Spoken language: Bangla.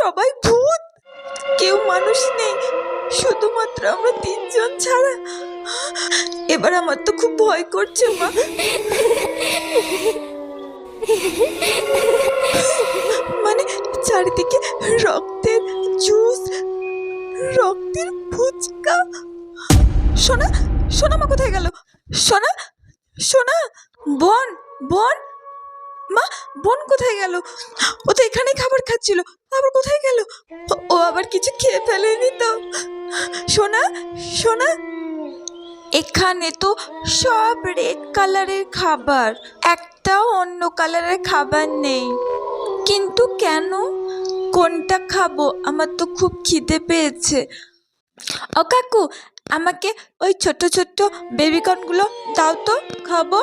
সবাই ভূত, কেউ মানুষ নেই, শুধুমাত্র আমরা তিনজন ছাড়া। এবার আমার তো খুব ভয় করছে মা। মানে চারিদিকে রক্তের জুস, রক্তের ফুচকা। সোনা, সোনা মা কোথায় গেল? সোনা, সোনা, বোন, বোন, মা, বোন কোথায় গেল? ও তো এখানেই খাবার খাচ্ছিল, আবার কোথায় গেল? ও আবার কিছু খেয়ে ফেলেনি তো? সোনা, সোনা, এখানে তো সব রেড কালারের খাবার, একটাও অন্য কালারের খাবার নেই। কিন্তু কেন? কোনটা খাবো? আমার তো খুব খিদে পেয়েছে। ও কাকু, আমাকে ওই ছোট ছোট বেবিকর্নগুলো দাও তো, খাবো।